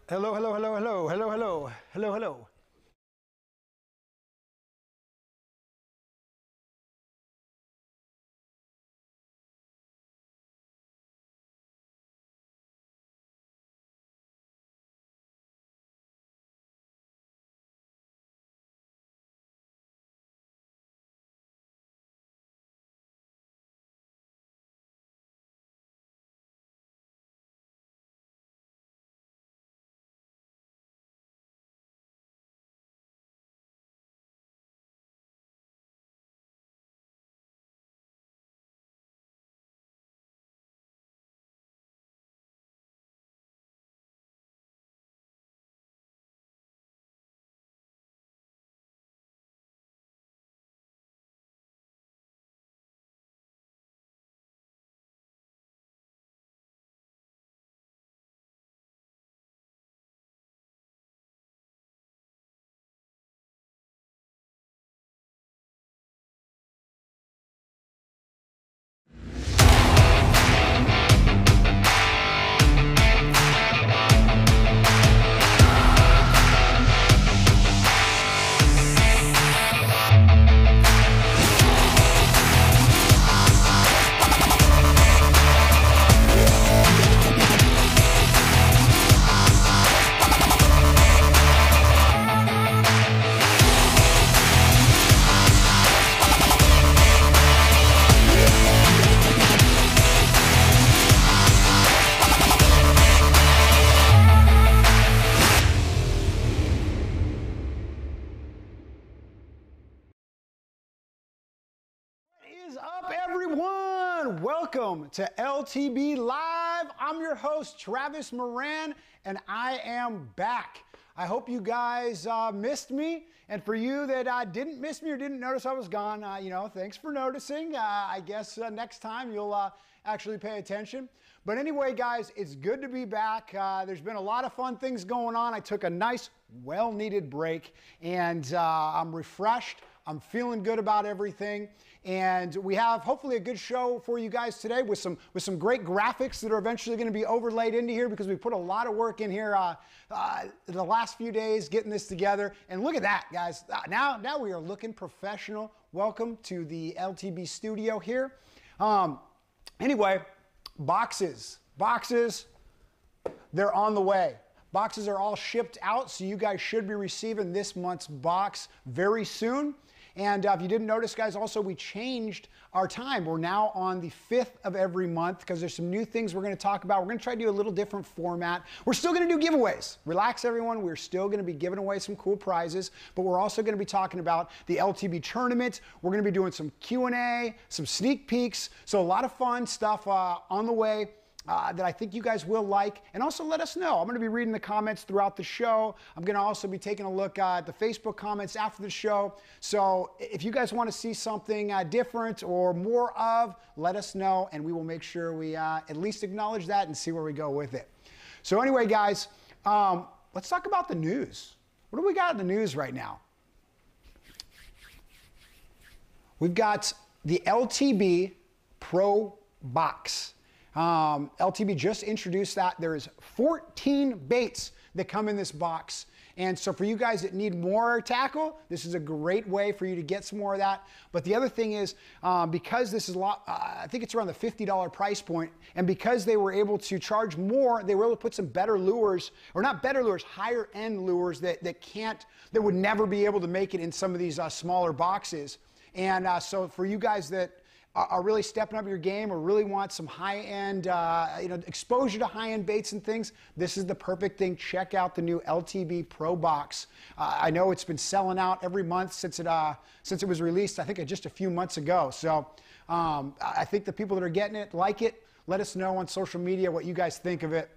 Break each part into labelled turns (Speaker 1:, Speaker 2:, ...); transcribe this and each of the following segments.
Speaker 1: Hello, hello, hello, hello, hello, hello, hello, hello. What is up, everyone? Welcome to LTB Live. I'm your host, Travis Moran, and I am back. I hope you guys missed me. And for you that didn't miss me or didn't notice I was gone, thanks for noticing. I guess next time you'll actually pay attention. But anyway, guys, it's good to be back. There's been a lot of fun things going on. I took a nice, well-needed break, and I'm refreshed. I'm feeling good about everything. And we have hopefully a good show for you guys today with some great graphics that are eventually going to be overlaid into here, because we put a lot of work in here the last few days getting this together. And look at that, guys. Now we are looking professional. Welcome to the LTB studio here. Anyway, boxes, they're on the way. Boxes are all shipped out, so you guys should be receiving this month's box very soon. And if you didn't notice, guys, also we changed our time. We're now on the 5th of every month because there's some new things we're going to talk about. We're going to try to do a little different format. We're still going to do giveaways. Relax, everyone. We're still going to be giving away some cool prizes, but we're also going to be talking about the LTB tournament. We're going to be doing some Q&A, some sneak peeks. So a lot of fun stuff on the way. That I think you guys will like, and also let us know. I'm going to be reading the comments throughout the show. I'm going to also be taking a look at the Facebook comments after the show. So if you guys want to see something different or more of, let us know, and we will make sure we at least acknowledge that and see where we go with it. So anyway, guys, let's talk about the news. What do we got in the news right now? We've got the LTB Pro Box. LTB just introduced that. There is 14 baits that come in this box. And so for you guys that need more tackle, this is a great way for you to get some more of that. But the other thing is, because this is a lot, I think it's around the $50 price point, and because they were able to charge more, they were able to put some better lures, or not better lures, higher end lures that would never be able to make it in some of these smaller boxes. And so for you guys that are really stepping up your game or really want some high-end, exposure to high-end baits and things, this is the perfect thing. Check out the new LTB Pro Box. I know it's been selling out every month since it was released, I think just a few months ago. So I think the people that are getting it like it. Let us know on social media what you guys think of it.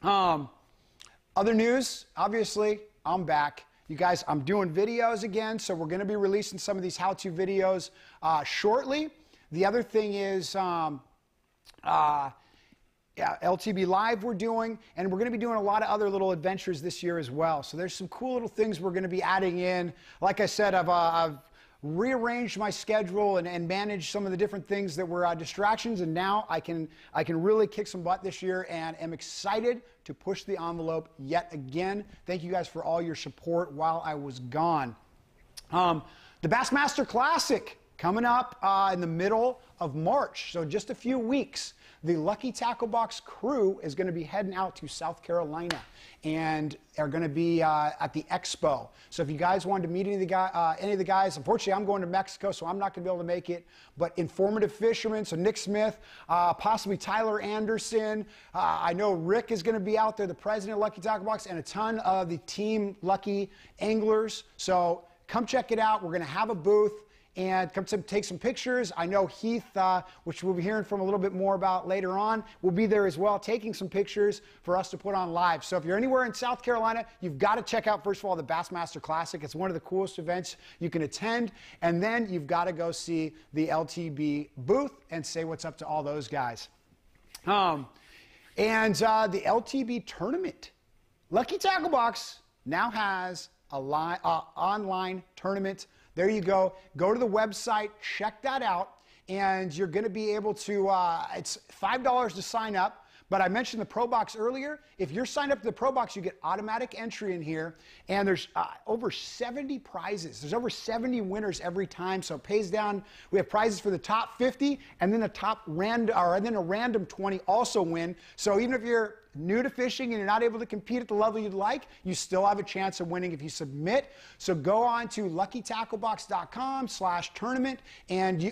Speaker 1: Other news, obviously, I'm back. You guys, I'm doing videos again, so we're going to be releasing some of these how-to videos shortly. The other thing is LTB Live we're doing, and we're going to be doing a lot of other little adventures this year as well. So there's some cool little things we're going to be adding in. Like I said, I've rearranged my schedule and managed some of the different things that were distractions, and now I can really kick some butt this year and am excited to push the envelope yet again. Thank you guys for all your support while I was gone. The Bassmaster Classic coming up in the middle of March, so just a few weeks. The Lucky Tackle Box crew is going to be heading out to South Carolina and are going to be at the expo. So if you guys wanted to meet any of the guys, unfortunately I'm going to Mexico, so I'm not going to be able to make it. But informative fishermen, so Nick Smith, possibly Tyler Anderson. I know Rick is going to be out there, the president of Lucky Tackle Box, and a ton of the team Lucky anglers. So come check it out. We're going to have a booth and come to take some pictures. I know Heath, which we'll be hearing from a little bit more about later on, will be there as well, taking some pictures for us to put on live. So if you're anywhere in South Carolina, you've got to check out, first of all, the Bassmaster Classic. It's one of the coolest events you can attend. And then you've got to go see the LTB booth and say what's up to all those guys. The LTB tournament. Lucky Tackle Box now has a online tournament. There you go. Go to the website, check that out, and you're going to be able to, it's $5 to sign up. But I mentioned the Pro Box earlier. If you're signed up to the Pro Box, you get automatic entry in here, and there's over 70 prizes. There's over 70 winners every time, so it pays down. We have prizes for the top 50, and then a random 20 also win. So even if you're new to fishing and you're not able to compete at the level you'd like, you still have a chance of winning if you submit. So go on to luckytacklebox.com/tournament,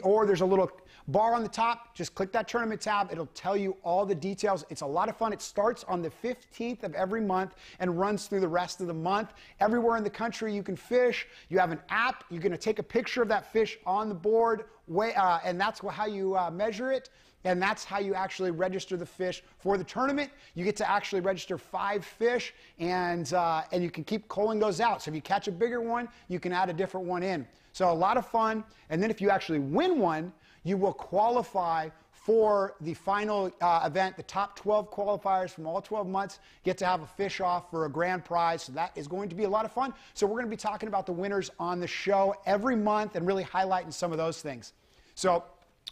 Speaker 1: or there's a little bar on the top. Just click that tournament tab. It'll tell you all the details. It's a lot of fun. It starts on the 15th of every month and runs through the rest of the month. Everywhere in the country you can fish. You have an app. You're going to take a picture of that fish on the board, and that's how you measure it. And that's how you actually register the fish for the tournament. You get to actually register 5 fish, and you can keep culling those out. So if you catch a bigger one, you can add a different one in. So a lot of fun. And then if you actually win one, you will qualify for the final event. The top 12 qualifiers from all 12 months get to have a fish off for a grand prize. So that is going to be a lot of fun. So we're going to be talking about the winners on the show every month and really highlighting some of those things. So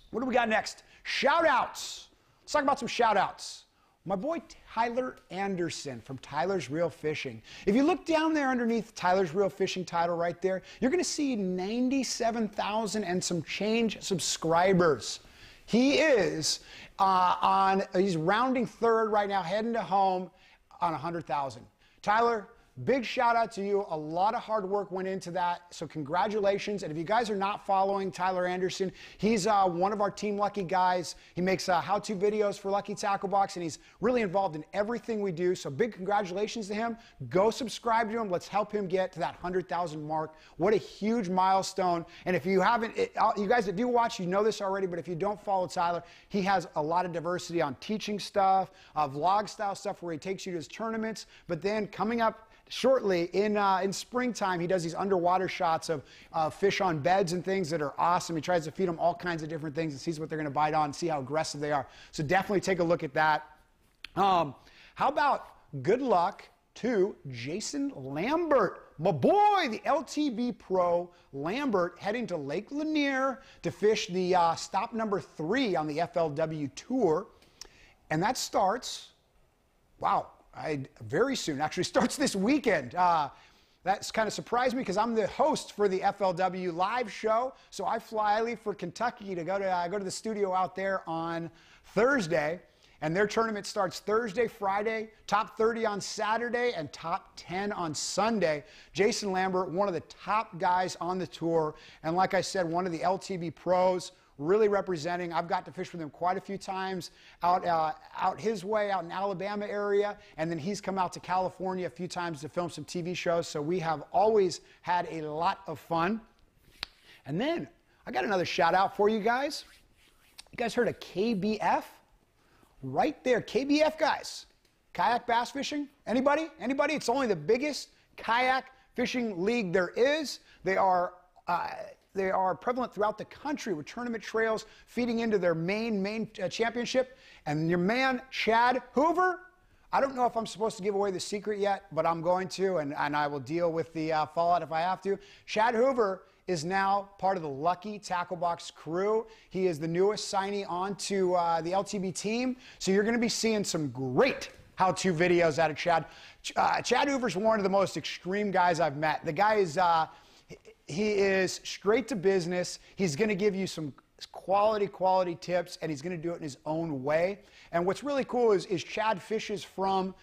Speaker 1: what do we got next? Shout outs. Let's talk about some shout outs. My boy Tyler Anderson from Tyler's Real Fishing. If you look down there underneath Tyler's Real Fishing title right there, you're going to see 97,000 and some change subscribers. He is he's rounding third right now, heading to home on 100,000. Tyler, big shout out to you. A lot of hard work went into that, so congratulations. And if you guys are not following Tyler Anderson, he's one of our Team Lucky guys. He makes how-to videos for Lucky Tackle Box, and he's really involved in everything we do. So big congratulations to him. Go subscribe to him. Let's help him get to that 100,000 mark. What a huge milestone. And if you haven't, you guys that do watch, you know this already, but if you don't follow Tyler, he has a lot of diversity on teaching stuff, vlog style stuff where he takes you to his tournaments. But then coming up shortly in springtime, he does these underwater shots of fish on beds and things that are awesome. He tries to feed them all kinds of different things and sees what they're going to bite on and see how aggressive they are. So definitely take a look at that. How about good luck to Jason Lambert, my boy, the LTB Pro Lambert, heading to Lake Lanier to fish the stop number 3 on the FLW Tour. And that starts, wow, very soon. Actually starts this weekend. That's kind of surprised me because I'm the host for the FLW live show. So I leave for Kentucky to go to the studio out there on Thursday. And their tournament starts Thursday, Friday, top 30 on Saturday, and top 10 on Sunday. Jason Lambert, one of the top guys on the tour. And like I said, one of the LTB pros, really representing. I've got to fish with him quite a few times out his way, out in Alabama area, and then he's come out to California a few times to film some TV shows, so we have always had a lot of fun. And then I got another shout out for you guys. You guys heard of KBF? Right there, KBF guys. Kayak bass fishing? Anybody? Anybody? It's only the biggest kayak fishing league there is. They are prevalent throughout the country with tournament trails feeding into their main championship. And your man, Chad Hoover, I don't know if I'm supposed to give away the secret yet, but I'm going to, and I will deal with the fallout if I have to. Chad Hoover is now part of the Lucky Tackle Box crew. He is the newest signee onto the LTB team. So you're going to be seeing some great how-to videos out of Chad. Chad Hoover's one of the most extreme guys I've met. The guy is, he is straight to business. He's going to give you some quality tips, and he's going to do it in his own way. And what's really cool is Chad fishes from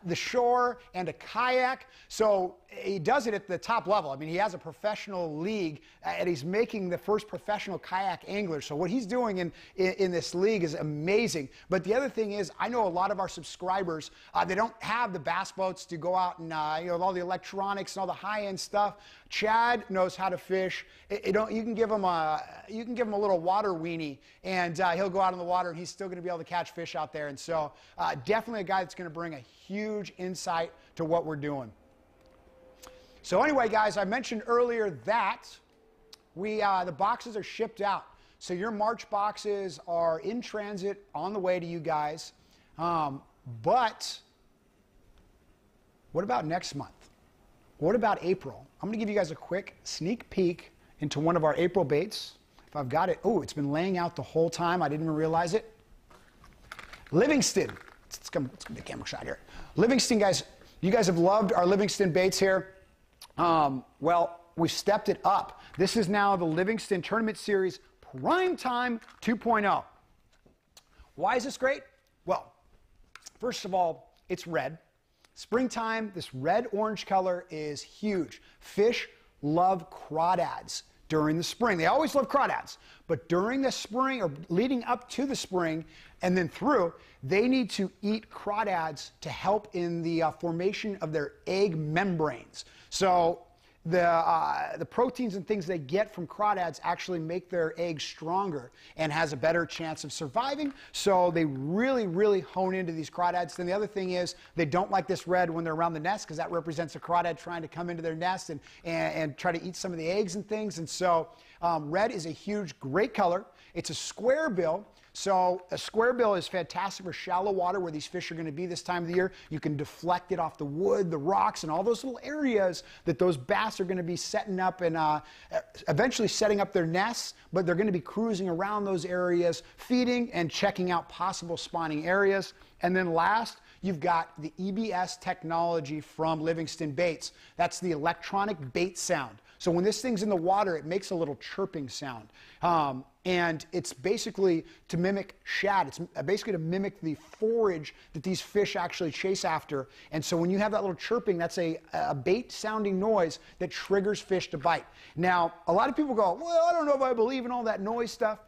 Speaker 1: the shore and a kayak. So he does it at the top level. I mean, he has a professional league, and he's making the first professional kayak angler. So what he's doing in this league is amazing. But the other thing is, I know a lot of our subscribers, they don't have the bass boats to go out and, you know, all the electronics and all the high-end stuff. Chad knows how to fish. You can give him a little water weenie, and he'll go out in the water, and he's still going to be able to catch fish out there. And so definitely a guy that's going to bring a huge insight to what we're doing. So anyway, guys, I mentioned earlier that the boxes are shipped out. So your March boxes are in transit on the way to you guys. But what about next month? What about April? I'm going to give you guys a quick sneak peek into one of our April baits. If I've got it. Oh, it's been laying out the whole time. I didn't even realize it. Livingston. Let's come to the camera shot here. Livingston, guys. You guys have loved our Livingston baits here. Well, we've stepped it up. This is now the Livingston Tournament Series Prime Time 2.0. Why is this great? Well, first of all, it's red. Springtime, this red-orange color is huge. Fish love crawdads during the spring. They always love crawdads, but during the spring or leading up to the spring and then through, they need to eat crawdads to help in the formation of their egg membranes. So the proteins and things they get from crawdads actually make their eggs stronger and has a better chance of surviving. So they really hone into these crawdads. Then the other thing is they don't like this red when they're around the nest, because that represents a crawdad trying to come into their nest and try to eat some of the eggs and things. And so red is a huge, great color. It's a square bill. So a square bill is fantastic for shallow water where these fish are going to be this time of the year. You can deflect it off the wood, the rocks, and all those little areas that those bass are going to be setting up and eventually setting up their nests, but they're going to be cruising around those areas, feeding and checking out possible spawning areas. And then last, you've got the EBS technology from Livingston Baits. That's the electronic bait sound. So when this thing's in the water, it makes a little chirping sound. And it's basically to mimic shad. It's basically to mimic the forage that these fish actually chase after. And so when you have that little chirping, that's a bait sounding noise that triggers fish to bite. Now, a lot of people go, well, I don't know if I believe in all that noise stuff.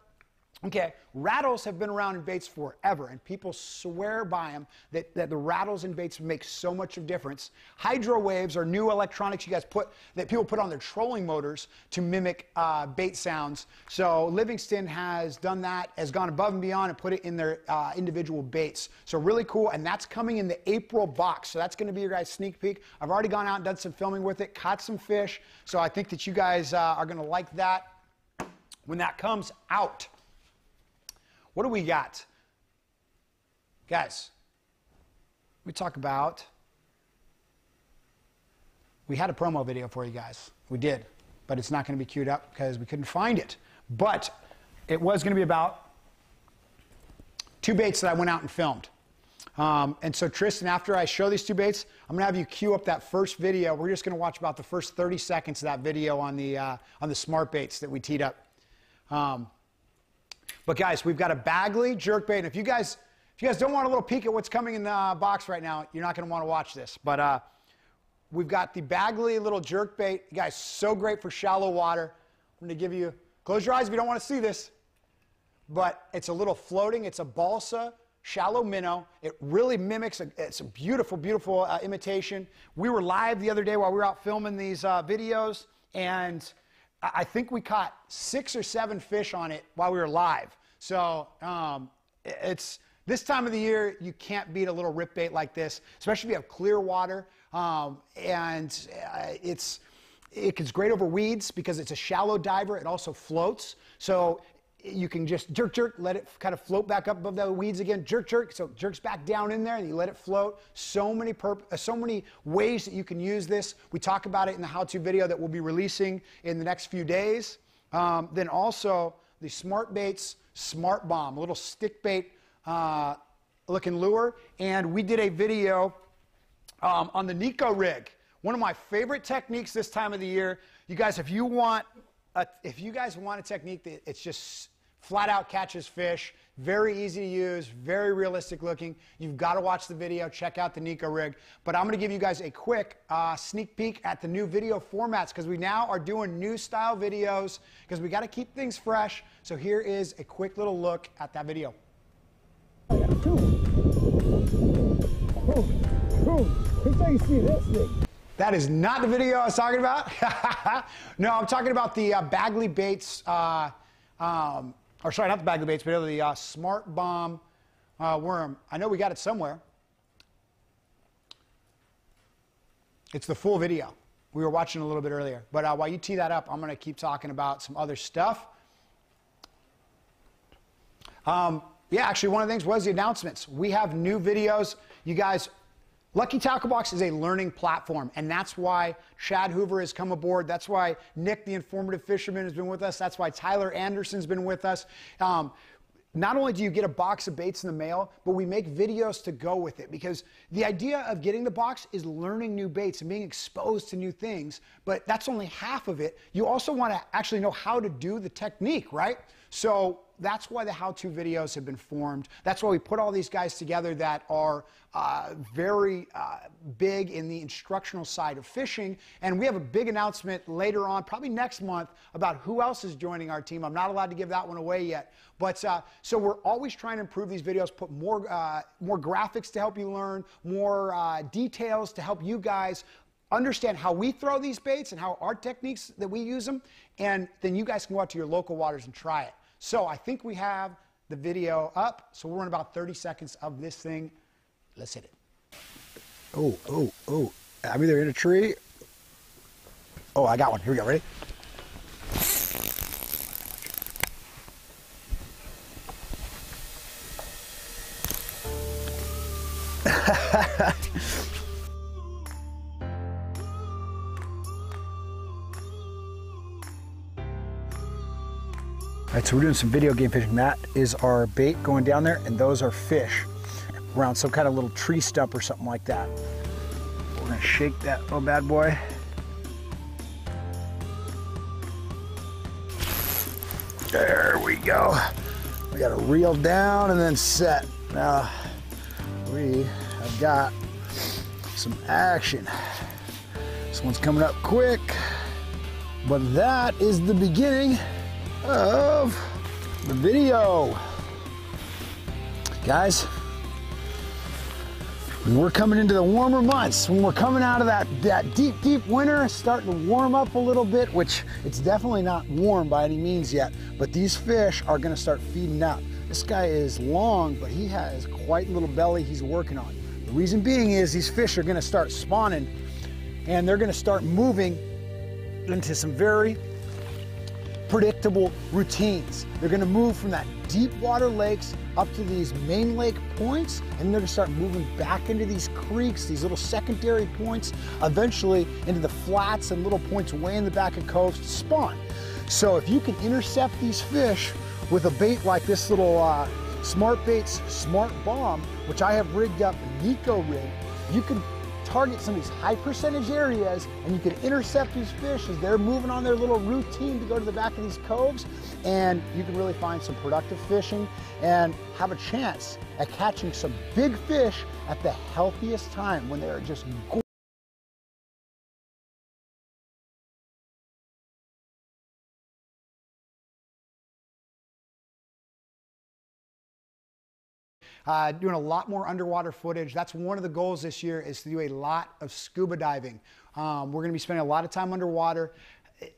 Speaker 1: Okay, rattles have been around in baits forever, and people swear by them that the rattles in baits make so much of difference. Hydro waves are new electronics that people put on their trolling motors to mimic bait sounds. So Livingston has done that, has gone above and beyond and put it in their individual baits. So really cool, and that's coming in the April box. So that's going to be your guys' sneak peek. I've already gone out and done some filming with it, caught some fish. So I think that you guys are going to like that when that comes out. What do we got? Guys, we talk about, we had a promo video for you guys. We did, but it's not going to be queued up because we couldn't find it. But it was going to be about 2 baits that I went out and filmed. And so Tristan, after I show these 2 baits, I'm going to have you queue up that first video. We're just going to watch about the first 30 seconds of that video on the smart baits that we teed up. But guys, we've got a Bagley jerkbait, and if you guys don't want a little peek at what's coming in the box right now, you're not going to want to watch this. But we've got the Bagley little jerkbait. Guys, so great for shallow water. I'm going to give you, close your eyes if you don't want to see this. But it's a little floating. It's a balsa shallow minnow. It really mimics, it's a beautiful imitation. We were live the other day while we were out filming these videos, and I think we caught 6 or 7 fish on it while we were live. So it's this time of the year, you can't beat a little rip bait like this, especially if you have clear water. It's great over weeds because it's a shallow diver. It also floats. So you can just jerk, jerk, let it kind of float back up above the weeds again, jerk, jerk, so it jerks back down in there and you let it float. So many ways that you can use this. We talk about it in the how-to video that we'll be releasing in the next few days. Then also the Smart Baits Smart Bomb, a little stick bait looking lure. And we did a video on the Nico rig. One of my favorite techniques this time of the year. You guys, if you guys want a technique that it's just flat out catches fish, very easy to use, very realistic looking, you've got to watch the video, check out the Nico rig. But I'm going to give you guys a quick sneak peek at the new video formats because we now are doing new style videos because we got to keep things fresh. So here is a quick little look at that video.
Speaker 2: You see this thing.
Speaker 1: That is not the video I was talking about. No, I'm talking about the Bagley Baits, or sorry, not the Bagley Baits, but the Smart Bomb worm. I know we got it somewhere. It's the full video. We were watching a little bit earlier. But while you tee that up, I'm going to keep talking about some other stuff. Yeah, actually, one of the things was the announcements. We have new videos. You guys, Lucky Tackle Box is a learning platform, and that's why Chad Hoover has come aboard. That's why Nick, the informative fisherman, has been with us. That's why Tyler Anderson's been with us. Not only do you get a box of baits in the mail, but we make videos to go with it because the idea of getting the box is learning new baits and being exposed to new things, but that's only half of it. You also want to actually know how to do the technique, right? So that's why the how-to videos have been formed. That's why we put all these guys together that are very big in the instructional side of fishing. And we have a big announcement later on, probably next month, about who else is joining our team. I'm not allowed to give that one away yet. But so we're always trying to improve these videos, put more graphics to help you learn, more details to help you guys understand how we throw these baits and how our techniques that we use them. And then you guys can go out to your local waters and try it. So I think we have the video up. So we're in about 30 seconds of this thing. Let's hit it. Oh. I'm either in a tree. Oh, I got one. Here we go. Ready? All right, so we're doing some video game fishing. That is our bait going down there, and those are fish around some kind of little tree stump or something like that. We're gonna shake that little bad boy. There we go. We gotta reel down and then set. Now, we have got some action. This one's coming up quick, but that is the beginning of the video. Guys, when we're coming into the warmer months, when we're coming out of that deep winter, starting to warm up a little bit, which it's definitely not warm by any means yet, but these fish are gonna start feeding up. This guy is long, but he has quite a little belly he's working on. The reason being is these fish are gonna start spawning and they're gonna start moving into some very predictable routines. They're gonna move from that deep water lakes up to these main lake points, and they're gonna start moving back into these creeks, these little secondary points, eventually into the flats and little points way in the back of coves to spawn. So if you can intercept these fish with a bait like this little Smart Baits Smart Bomb, which I have rigged up a Nico rig, you can target some of these high percentage areas and you can intercept these fish as they're moving on their little routine to go to the back of these coves, and you can really find some productive fishing and have a chance at catching some big fish at the healthiest time when they're just doing a lot more underwater footage. That's one of the goals this year, is to do a lot of scuba diving. We're going to be spending a lot of time underwater.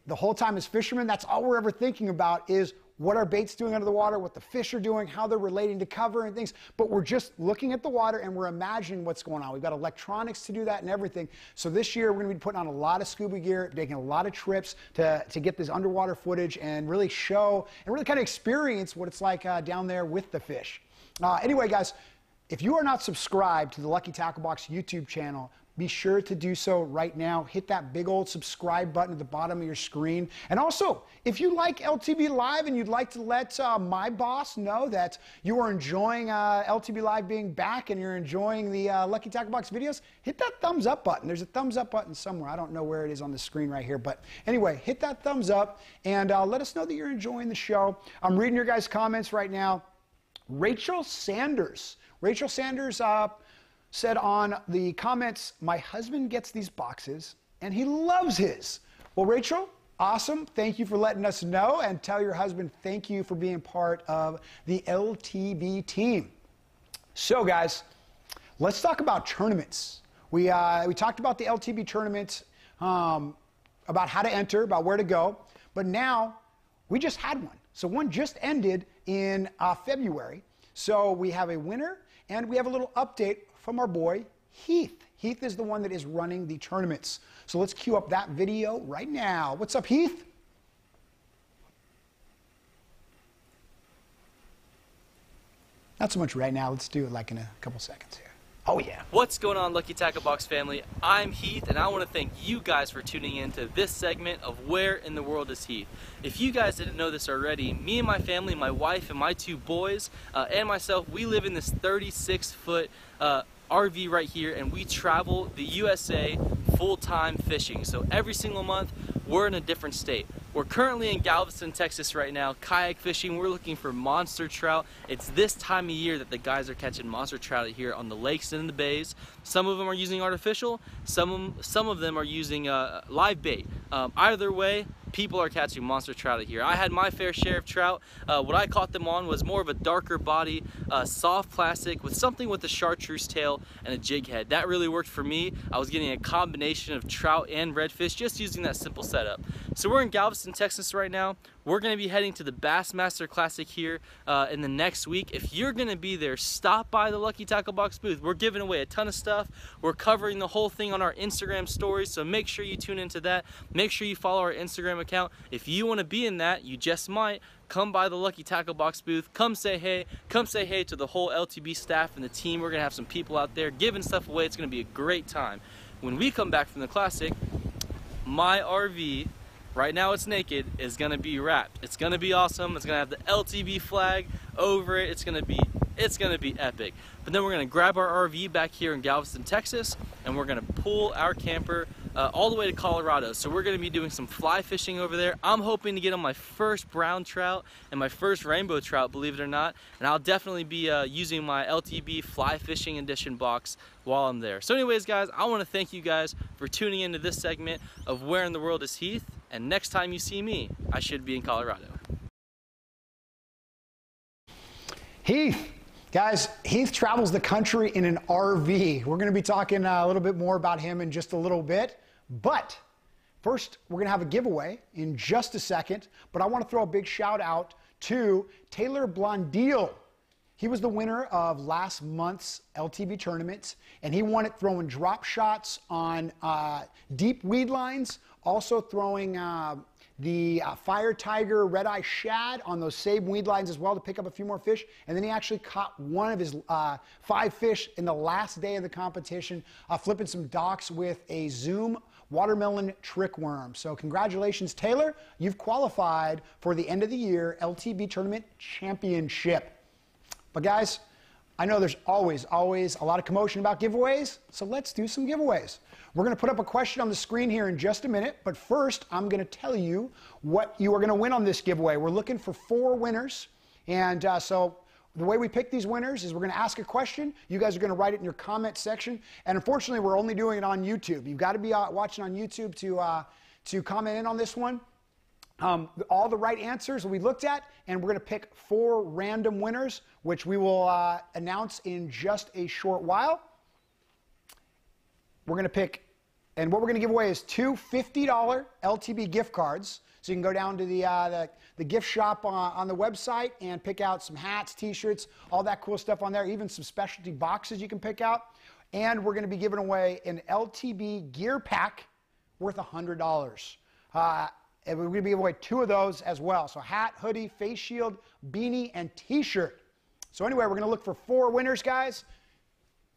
Speaker 1: The whole time as fishermen, that's all we're ever thinking about is what our bait's doing under the water, what the fish are doing, how they're relating to cover and things, but we're just looking at the water and we're imagining what's going on. We've got electronics to do that and everything. So this year we're going to be putting on a lot of scuba gear, taking a lot of trips to get this underwater footage and really show and really kind of experience what it's like down there with the fish. Anyway, guys, if you are not subscribed to the Lucky Tackle Box YouTube channel, be sure to do so right now. Hit that big old subscribe button at the bottom of your screen. And also, if you like LTB Live and you'd like to let my boss know that you are enjoying LTB Live being back and you're enjoying the Lucky Tackle Box videos, hit that thumbs up button. There's a thumbs up button somewhere. I don't know where it is on the screen right here. But anyway, hit that thumbs up and let us know that you're enjoying the show. I'm reading your guys' comments right now. Rachel Sanders said on the comments, my husband gets these boxes and he loves his. Well, Rachel, awesome. Thank you for letting us know, and tell your husband thank you for being part of the LTB team. So guys, let's talk about tournaments. We talked about the LTB tournament, about how to enter, about where to go, but now we just had one. So one just ended in February. So we have a winner and we have a little update from our boy, Heath. Heath is the one that is running the tournaments. So let's cue up that video right now. What's up, Heath? Not so much right now. Let's do it like in a couple seconds here. Oh, yeah.
Speaker 3: What's going on, Lucky Tackle Box family? I'm Heath, and I want to thank you guys for tuning in to this segment of Where in the World is Heath? If you guys didn't know this already, me and my family, my wife and my two boys, and myself, we live in this 36-foot RV right here, and we travel the USA full-time fishing. So every single month, we're in a different state. We're currently in Galveston, Texas right now, kayak fishing. We're looking for monster trout. It's this time of year that the guys are catching monster trout here on the lakes and in the bays. Some of them are using artificial, some of them are using live bait. Either way, people are catching monster trout here. I had my fair share of trout. What I caught them on was more of a darker body, soft plastic with something with a chartreuse tail and a jig head. That really worked for me. I was getting a combination of trout and redfish just using that simple setup. So we're in Galveston, Texas right now. We're going to be heading to the Bassmaster Classic here in the next week. If you're going to be there, stop by the Lucky Tackle Box booth. We're giving away a ton of stuff. We're covering the whole thing on our Instagram stories, so make sure you tune into that. Make sure you follow our Instagram account. If you want to be in that, you just might. Come by the Lucky Tackle Box booth. Come say hey. Come say hey to the whole LTB staff and the team. We're going to have some people out there giving stuff away. It's going to be a great time. When we come back from the Classic, my RV, right now it's naked, is gonna be wrapped. It's gonna be awesome. It's gonna have the LTB flag over it. It's gonna be epic. But then we're gonna grab our RV back here in Galveston, Texas, and we're gonna pull our camper all the way to Colorado. So we're gonna be doing some fly fishing over there. I'm hoping to get on my first brown trout and my first rainbow trout, believe it or not. And I'll definitely be using my LTB fly fishing edition box while I'm there. So anyways, guys, I wanna thank you guys for tuning into this segment of Where in the World is Heath? And next time you see me, I should be in Colorado.
Speaker 1: Heath. Guys, Heath travels the country in an RV. We're going to be talking a little bit more about him in just a little bit. But first, we're going to have a giveaway in just a second. But I want to throw a big shout out to Taylor Blondeel. He was the winner of last month's LTB tournament, and he won it throwing drop shots on deep weed lines, also throwing the Fire Tiger Red Eye Shad on those same weed lines as well to pick up a few more fish. And then he actually caught one of his 5 fish in the last day of the competition, flipping some docks with a Zoom watermelon trick worm. So congratulations, Taylor. You've qualified for the end of the year LTB Tournament Championship. But guys, I know there's always a lot of commotion about giveaways, so let's do some giveaways. We're going to put up a question on the screen here in just a minute, but first I'm going to tell you what you are going to win on this giveaway. We're looking for 4 winners, and so the way we pick these winners is we're going to ask a question. You guys are going to write it in your comment section, and unfortunately we're only doing it on YouTube. You've got to be watching on YouTube to comment in on this one. All the right answers will be looked at, and we're going to pick 4 random winners, which we will announce in just a short while. We're going to pick And what we're going to give away is two $50 LTB gift cards. So you can go down to the gift shop on the website and pick out some hats, t-shirts, all that cool stuff on there, even some specialty boxes you can pick out. And we're going to be giving away an LTB gear pack worth $100. And we're going to be giving away two of those as well. So hat, hoodie, face shield, beanie, and t-shirt. So anyway, we're going to look for 4 winners, guys.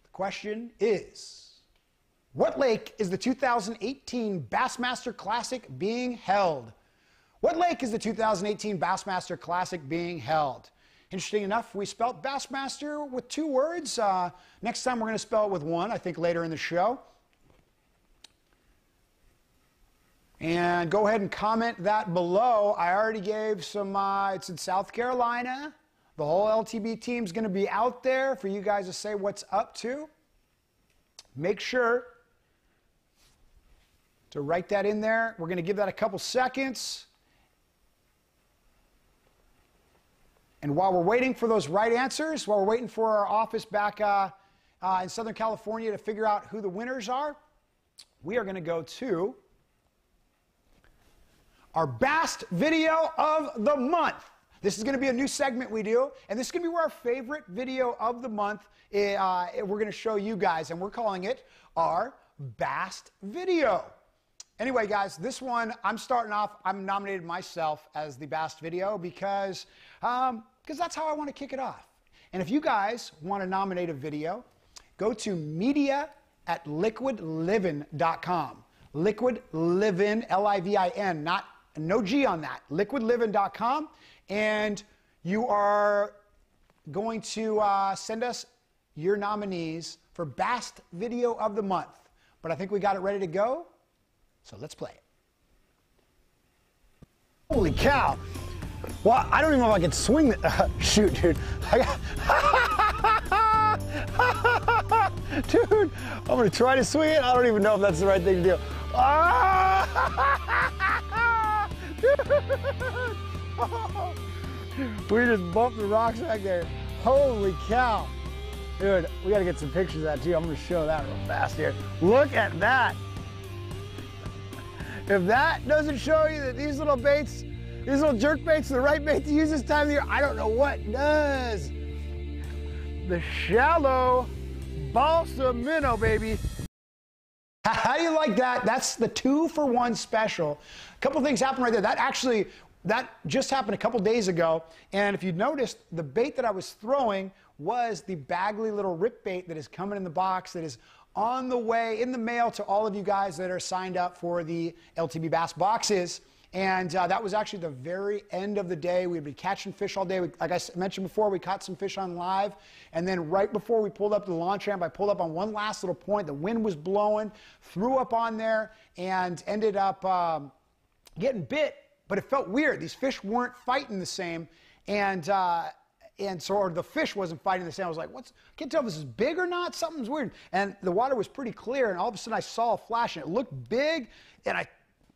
Speaker 1: The question is, what lake is the 2018 Bassmaster Classic being held? What lake is the 2018 Bassmaster Classic being held? Interesting enough, we spelled Bassmaster with 2 words. Next time we're going to spell it with 1, I think later in the show. And go ahead and comment that below. I already gave some, it's in South Carolina. The whole LTB team's going to be out there for you guys to say what's up to. Make sure to write that in there. We're going to give that a couple seconds. And while we're waiting for those right answers, while we're waiting for our office back in Southern California to figure out who the winners are, we are going to go to our Bass video of the month. This is going to be a new segment we do, and this is going to be our favorite video of the month we're going to show you guys, and we're calling it our Bass video. Anyway, guys, this one, I'm starting off, I'm nominated myself as the Bass video because that's how I want to kick it off. And if you guys want to nominate a video, go to media@liquidlivin.com. Liquid Livin, L-I-V-I-N, no G on that, liquidlivin.com. And you are going to send us your nominees for Best Video of the Month. But I think we got it ready to go, so let's play it. Holy cow. Well, I don't even know if I can swing it. Shoot, dude. Dude, I'm going to try to swing it. I don't even know if that's the right thing to do. We just bumped the rocks back there. Holy cow. Dude, we got to get some pictures of that too. I'm going to show that real fast here. Look at that. If that doesn't show you that these little baits, these little jerk baits are the right bait to use this time of year, I don't know what does. The shallow balsa minnow, baby. How do you like that? That's the 2-for-1 special. A couple things happened right there. That just happened a couple days ago. And if you noticed, the bait that I was throwing was the Bagley little rip bait that is coming in the box, that is on the way in the mail to all of you guys that are signed up for the LTB Bass boxes. And that was actually the very end of the day. We'd been catching fish all day. Like I mentioned before, we caught some fish on live. And then right before we pulled up to the launch ramp, I pulled up on one last little point. The wind was blowing, threw up on there, and ended up getting bit. But it felt weird. These fish weren't fighting the same. And so the fish wasn't fighting the same. I was like, I can't tell if this is big or not. Something's weird. And the water was pretty clear. And all of a sudden I saw a flash and it looked big. And I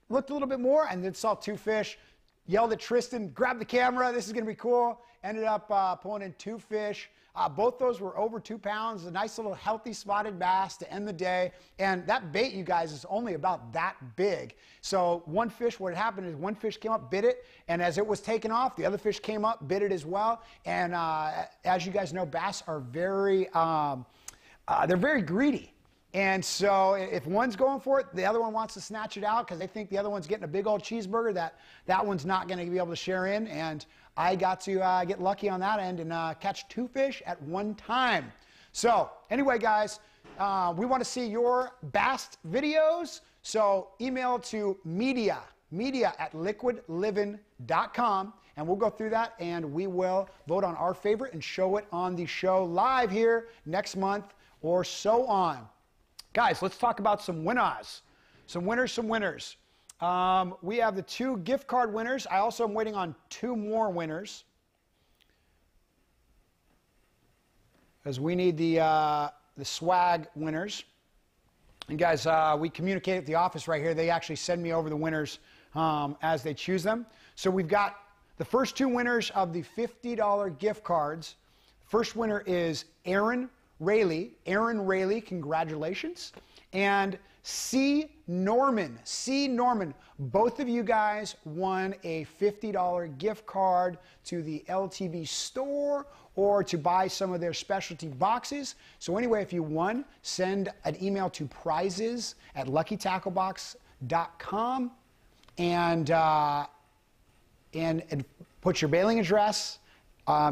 Speaker 1: looked a little bit more and then saw 2 fish, yelled at Tristan, grab the camera, this is going to be cool. Ended up pulling in 2 fish. Both those were over 2 pounds, a nice little healthy spotted bass to end the day. And that bait, you guys, is only about that big. So one fish, what happened is one fish came up, bit it, and as it was taking off, the other fish came up, bit it as well. And as you guys know, bass are very, they're very greedy. And so if one's going for it, the other one wants to snatch it out because they think the other one's getting a big old cheeseburger that one's not going to be able to share in. And I got to get lucky on that end and catch 2 fish at one time. So anyway, guys, we want to see your bass videos. So email to media@liquidlivin.com, and we'll go through that and we will vote on our favorite and show it on the show live here next month or so on. Guys, let's talk about some winners. Some winners. We have the 2 gift card winners. I also am waiting on 2 more winners, because we need the swag winners. And guys, we communicate at the office right here. They actually send me over the winners as they choose them. So we've got the first 2 winners of the $50 gift cards. First winner is Aaron Rayleigh. Aaron Rayleigh, congratulations. And C. Norman. C. Norman. Both of you guys won a $50 gift card to the LTB store or to buy some of their specialty boxes. So anyway, if you won, send an email to prizes@luckytacklebox.com and put your mailing address,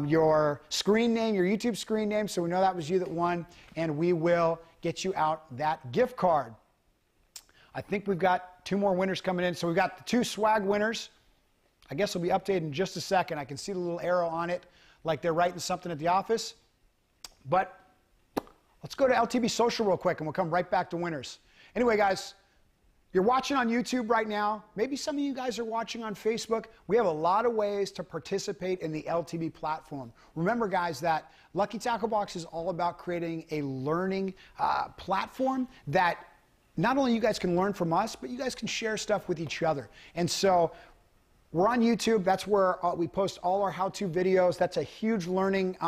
Speaker 1: your screen name, your YouTube screen name, so we know that was you that won, and we will get you out that gift card. I think we've got 2 more winners coming in. So we've got the 2 swag winners. I guess they'll be updated in just a second. I can see the little arrow on it, like they're writing something at the office. But let's go to LTB Social real quick, and we'll come right back to winners. Anyway, guys, you're watching on YouTube right now. Maybe some of you guys are watching on Facebook. We have a lot of ways to participate in the LTB platform. Remember, guys, that Lucky Tackle Box is all about creating a learning platform that not only you guys can learn from us, but you guys can share stuff with each other. And so we're on YouTube. That's where we post all our how-to videos. That's a huge learning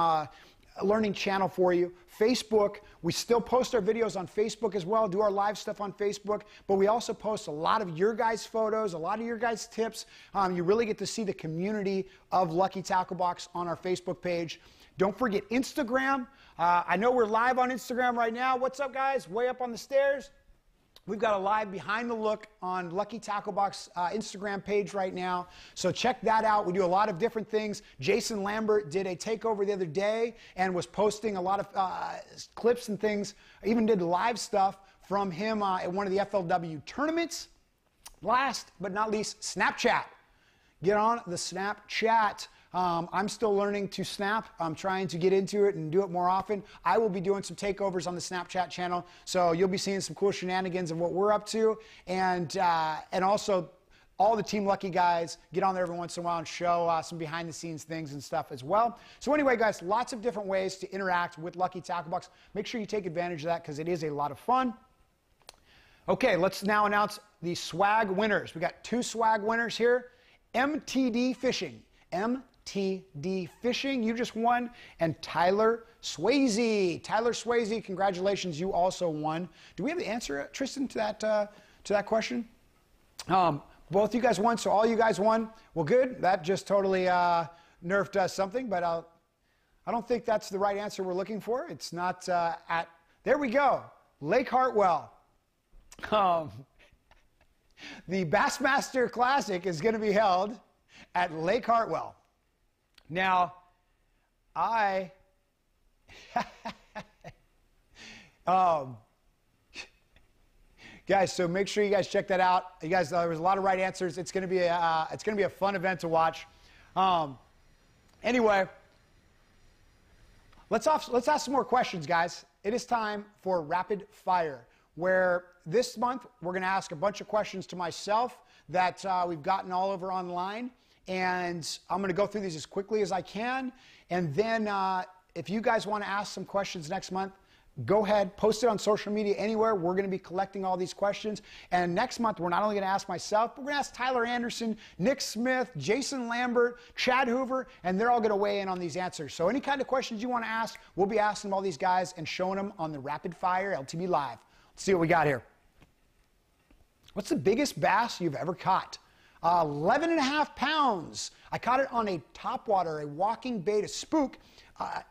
Speaker 1: channel for you. Facebook, we still post our videos on Facebook as well, do our live stuff on Facebook, but we also post a lot of your guys' photos, a lot of your guys' tips. You really get to see the community of Lucky Tackle Box on our Facebook page. Don't forget Instagram. I know we're live on Instagram right now. What's up, guys? Way up on the stairs. We've got a live behind the look on Lucky Tackle Box Instagram page right now. So check that out. We do a lot of different things. Jason Lambert did a takeover the other day and was posting a lot of clips and things. I even did live stuff from him at one of the FLW tournaments. Last but not least, Snapchat. Get on the Snapchat. I'm still learning to snap. I'm trying to get into it and do it more often. I will be doing some takeovers on the Snapchat channel, so you'll be seeing some cool shenanigans of what we're up to, and also all the Team Lucky guys get on there every once in a while and show some behind-the-scenes things and stuff as well. So anyway, guys, lots of different ways to interact with Lucky Tackle Box. Make sure you take advantage of that because it is a lot of fun. Okay, let's now announce the swag winners. We got 2 swag winners here. MTD Fishing. MTD Fishing, you just won, and Tyler Swayze. Tyler Swayze, congratulations, you also won. Do we have the answer, Tristan, to that question? Both you guys won, so all you guys won. Well, good. That just totally nerfed us something, but I don't think that's the right answer we're looking for. It's not there we go, Lake Hartwell. The Bassmaster Classic is going to be held at Lake Hartwell. Now, guys, so make sure you guys check that out. You guys, there was a lot of right answers. It's going to be a fun event to watch. Anyway, let's ask some more questions, guys. It is time for rapid fire, where this month we're going to ask a bunch of questions to myself that we've gotten all over online. And I'm going to go through these as quickly as I can. And then if you guys want to ask some questions next month, go ahead, post it on social media anywhere. We're going to be collecting all these questions. And next month, we're not only going to ask myself, but we're going to ask Tyler Anderson, Nick Smith, Jason Lambert, Chad Hoover, and they're all going to weigh in on these answers. So any kind of questions you want to ask, we'll be asking all these guys and showing them on the Rapid Fire LTB Live. Let's see what we got here. What's the biggest bass you've ever caught? 11.5 pounds. I caught it on a topwater, a walking bait, a spook.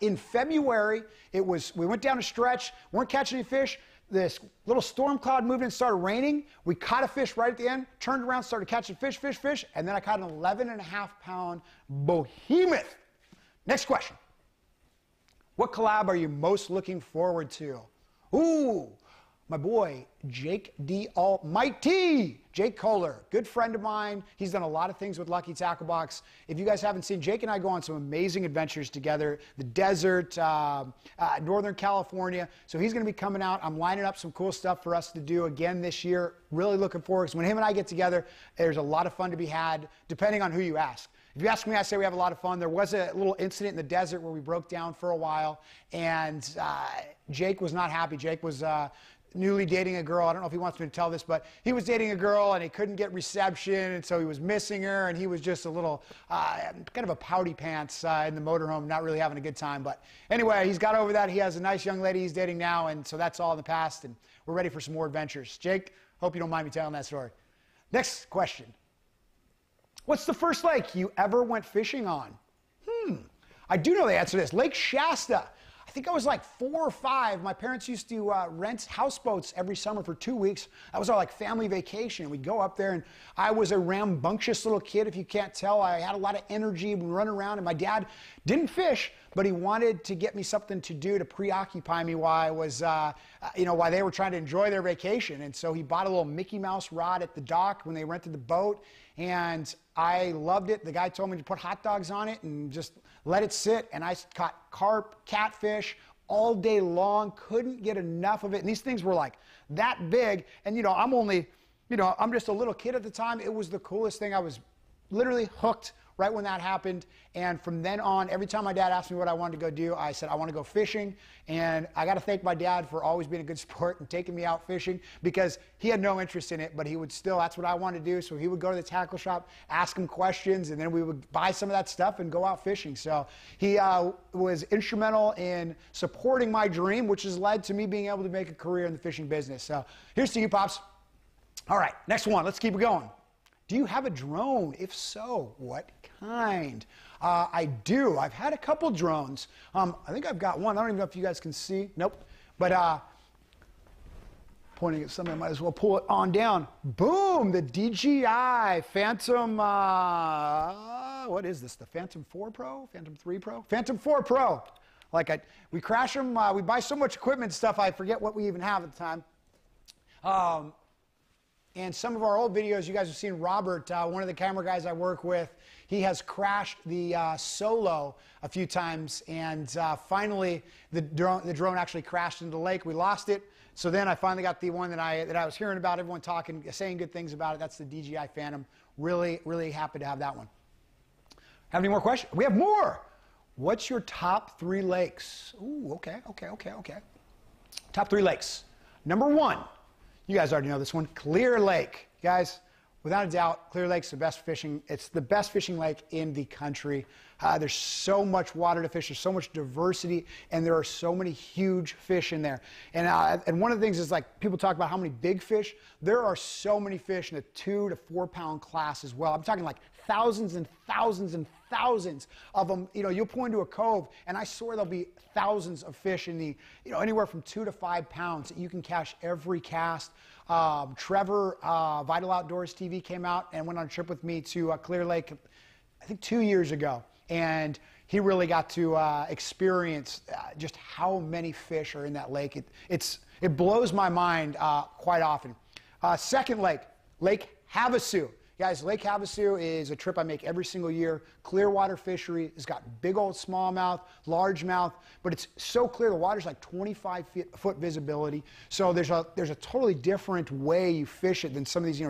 Speaker 1: In February, we went down a stretch, weren't catching any fish. This little storm cloud moved in, started raining. We caught a fish right at the end, turned around, started catching fish, and then I caught an 11.5 pound behemoth. Next question. What collab are you most looking forward to? Ooh, my boy, Jake D. Almighty. Jake Kohler, good friend of mine. He's done a lot of things with Lucky Tackle Box. If you guys haven't seen, Jake and I go on some amazing adventures together. The desert, Northern California. So he's going to be coming out. I'm lining up some cool stuff for us to do again this year. Really looking forward, because when him and I get together, there's a lot of fun to be had, depending on who you ask. If you ask me, I say we have a lot of fun. There was a little incident in the desert where we broke down for a while, and Jake was not happy. Jake was newly dating a girl. I don't know if he wants me to tell this, but he was dating a girl and he couldn't get reception, and so he was missing her, and he was just a little kind of a pouty pants in the motorhome, not really having a good time. But anyway, he's got over that. He has a nice young lady he's dating now, and so that's all in the past, and we're ready for some more adventures. Jake, hope you don't mind me telling that story. Next question. What's the first lake you ever went fishing on? I do know the answer to this. Lake Shasta. I think I was like 4 or 5. My parents used to rent houseboats every summer for 2 weeks. That was our like family vacation. We'd go up there, and I was a rambunctious little kid, if you can't tell. I had a lot of energy and run around, and my dad didn't fish, but he wanted to get me something to do to preoccupy me while I was, while they were trying to enjoy their vacation. And so he bought a little Mickey Mouse rod at the dock when they rented the boat, and I loved it. The guy told me to put hot dogs on it and just let it sit, and I caught carp, catfish all day long, couldn't get enough of it. And these things were like that big, and I'm just a little kid at the time. It was the coolest thing. I was literally hooked right when that happened. And from then on, every time my dad asked me what I wanted to go do, I said, I want to go fishing. And I got to thank my dad for always being a good sport and taking me out fishing, because he had no interest in it, but he would still, that's what I wanted to do. So he would go to the tackle shop, ask him questions, and then we would buy some of that stuff and go out fishing. So he was instrumental in supporting my dream, which has led to me being able to make a career in the fishing business. So here's to you, Pops. All right, next one. Let's keep it going. Do you have a drone? If so, what kind? I do. I've had a couple drones. I think I've got one. I don't even know if you guys can see. Nope. But pointing at something, I might as well pull it on down. Boom! The DJI Phantom, what is this? The Phantom 4 Pro? Phantom 3 Pro? Phantom 4 Pro. We crash them. We buy so much equipment stuff, I forget what we even have at the time. And some of our old videos, you guys have seen Robert, one of the camera guys I work with, he has crashed the Solo a few times, and finally the drone actually crashed into the lake. We lost it. So then I finally got the one that I was hearing about, everyone talking, saying good things about it. That's the DJI Phantom. Really, really happy to have that one. Have any more questions? We have more. What's your top 3 lakes? Ooh, okay. Top 3 lakes. Number 1. You guys already know this one, Clear Lake. Guys, without a doubt, Clear Lake's the best fishing. It's the best fishing lake in the country. There's so much water to fish. There's so much diversity, and there are so many huge fish in there. And one of the things is, like, people talk about how many big fish. There are so many fish in the 2 to 4 pound class as well. I'm talking like thousands and thousands and thousands of them. You'll pull into a cove, and I swear there'll be thousands of fish in the, anywhere from 2 to 5 pounds that you can catch every cast. Trevor, Vital Outdoors TV, came out and went on a trip with me to Clear Lake, I think 2 years ago. And he really got to experience just how many fish are in that lake. It blows my mind quite often. Second lake, Lake Havasu. Guys, Lake Havasu is a trip I make every single year. Clearwater fishery. It's got big old smallmouth, largemouth, but it's so clear. The water's like 25-foot visibility. So there's a totally different way you fish it than some of these,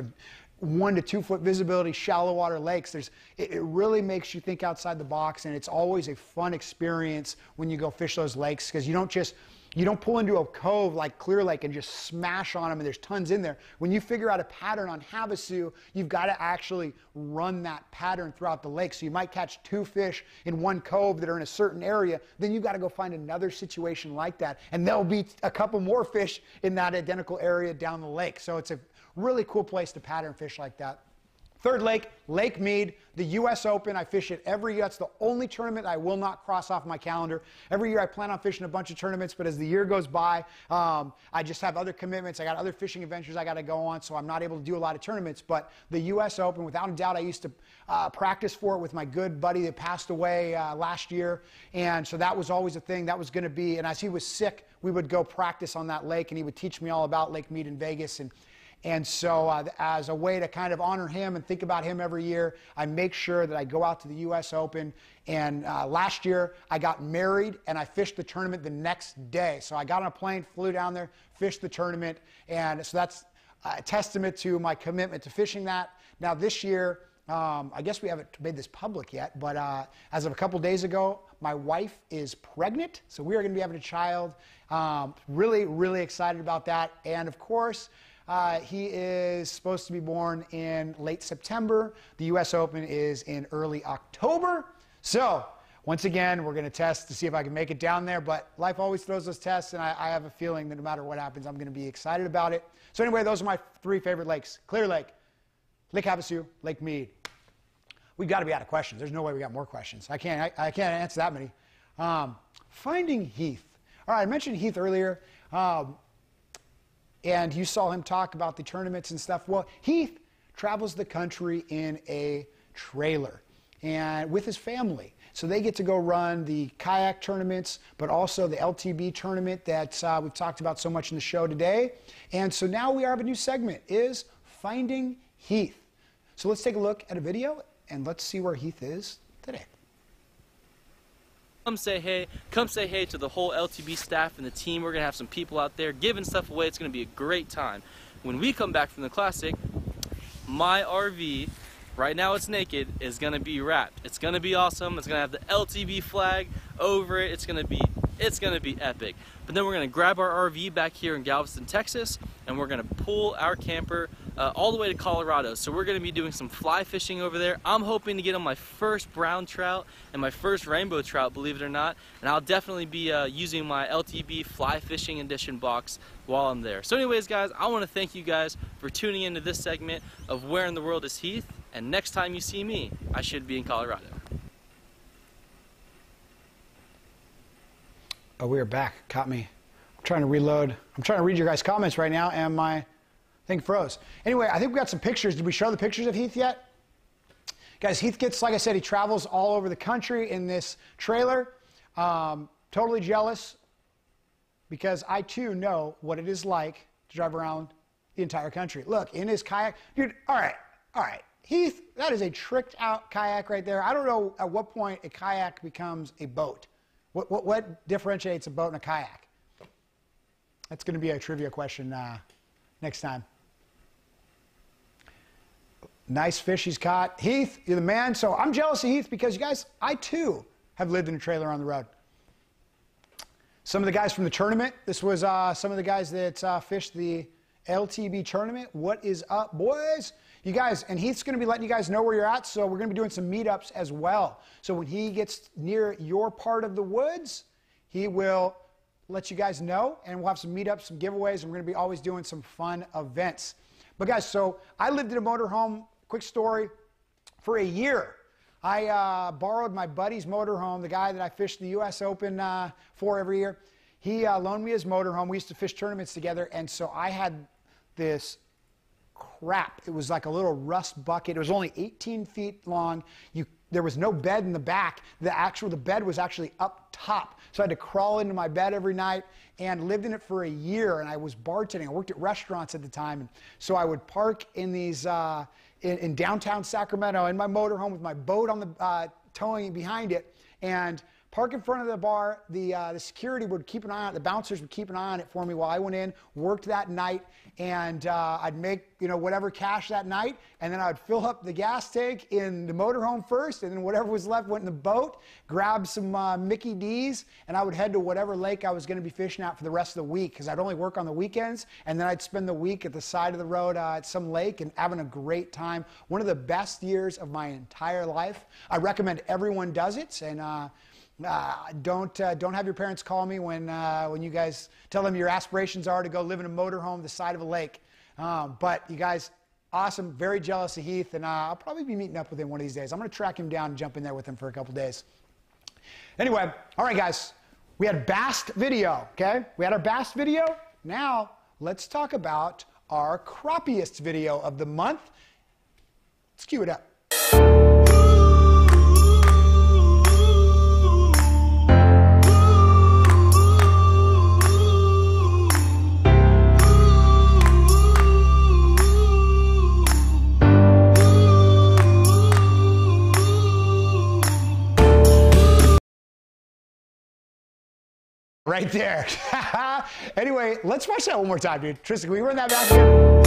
Speaker 1: 1 to 2 foot visibility shallow water lakes. It really makes you think outside the box, and it's always a fun experience when you go fish those lakes, because you don't pull into a cove like Clear Lake and just smash on them and there's tons in there. When you figure out a pattern on Havasu, you've got to actually run that pattern throughout the lake. So you might catch 2 fish in one cove that are in a certain area, then you've got to go find another situation like that, and there'll be a couple more fish in that identical area down the lake. So it's a really cool place to pattern fish like that. Third lake, Lake Mead, the U.S. Open. I fish it every year. That's the only tournament I will not cross off my calendar. Every year I plan on fishing a bunch of tournaments, but as the year goes by, I just have other commitments. I got other fishing adventures I got to go on, so I'm not able to do a lot of tournaments. But the U.S. Open, without a doubt, I used to practice for it with my good buddy that passed away last year. And so that was always a thing. That was going to be, and as he was sick, we would go practice on that lake, and he would teach me all about Lake Mead in Vegas. And so as a way to kind of honor him and think about him every year, I make sure that I go out to the U.S. Open. And last year, I got married, and I fished the tournament the next day. So I got on a plane, flew down there, fished the tournament. And so that's a testament to my commitment to fishing that. Now this year, I guess we haven't made this public yet, but as of a couple days ago, my wife is pregnant. So we are going to be having a child. Really, really excited about that. And of course, he is supposed to be born in late September. The U.S. Open is in early October. So once again, we're going to test to see if I can make it down there, but life always throws those tests, and I have a feeling that no matter what happens, I'm going to be excited about it. So anyway, those are my 3 favorite lakes. Clear Lake, Lake Havasu, Lake Mead. We've got to be out of questions. There's no way we got more questions. I can't answer that many. Finding Heath. All right, I mentioned Heath earlier, and you saw him talk about the tournaments and stuff. Well, Heath travels the country in a trailer and with his family. So they get to go run the kayak tournaments, but also the LTB tournament that we've talked about so much in the show today. And so now we have a new segment, is Finding Heath. So let's take a look at a video and let's see where Heath is today.
Speaker 3: Come say hey to the whole LTB staff and the team. We're going to have some people out there giving stuff away. It's going to be a great time. When we come back from the Classic, my RV, right now it's naked, is going to be wrapped. It's going to be awesome. It's going to have the LTB flag over it. It's going to be epic. But then we're going to grab our RV back here in Galveston, Texas, and we're going to pull our camper all the way to Colorado. So we're going to be doing some fly fishing over there. I'm hoping to get on my first brown trout and my first rainbow trout, believe it or not. And I'll definitely be using my LTB fly fishing edition box while I'm there. So anyways, guys, I want to thank you guys for tuning into this segment of Where in the World is Heath? And next time you see me, I should be in Colorado.
Speaker 1: Oh, we are back. Caught me. I'm trying to reload. I'm trying to read your guys' comments right now, and my thing froze. Anyway, I think we got some pictures. Did we show the pictures of Heath yet? Guys, Heath gets, like I said, he travels all over the country in this trailer. Totally jealous because I, too, know what it is like to drive around the entire country. Look, in his kayak. Dude, all right. Heath, that is a tricked out kayak right there. I don't know at what point a kayak becomes a boat. What differentiates a boat and a kayak? That's going to be a trivia question next time. Nice fish he's caught. Heath, you're the man. So I'm jealous of Heath because, you guys, I too have lived in a trailer on the road. Some of the guys from the tournament, this was some of the guys that fished the LTB tournament. What is up, boys? You guys, and Heath's going to be letting you guys know where you're at, so we're going to be doing some meetups as well. So when he gets near your part of the woods, he will let you guys know, and we'll have some meetups, some giveaways, and we're going to be always doing some fun events. But guys, so I lived in a motorhome, quick story, for a year. I borrowed my buddy's motorhome, the guy that I fished the U.S. Open for every year. He loaned me his motorhome. We used to fish tournaments together, and so I had this crap. It was like a little rust bucket. It was only 18 feet long. There was no bed in the back. The bed was actually up top. So I had to crawl into my bed every night and lived in it for a year. And I was bartending. I worked at restaurants at the time. And so I would park in these, in downtown Sacramento in my motorhome with my boat on the towing behind it, and park in front of the bar. The security would keep an eye on it. The bouncers would keep an eye on it for me while I went in, worked that night, and I'd make, whatever cash that night, and then I would fill up the gas tank in the motorhome first, and then whatever was left went in the boat, grab some Mickey D's, and I would head to whatever lake I was going to be fishing at for the rest of the week, because I'd only work on the weekends, and then I'd spend the week at the side of the road at some lake and having a great time. One of the best years of my entire life. I recommend everyone does it, and don't have your parents call me when you guys tell them your aspirations are to go live in a motorhome the side of a lake. But you guys, awesome, very jealous of Heath, and I'll probably be meeting up with him one of these days. I'm going to track him down and jump in there with him for a couple days. Anyway, all right, guys, we had bass video, okay? We had our bass video. Now let's talk about our crappiest video of the month. Let's cue it up. Right there. Anyway, let's watch that one more time, dude. Tristan, can we run that back again?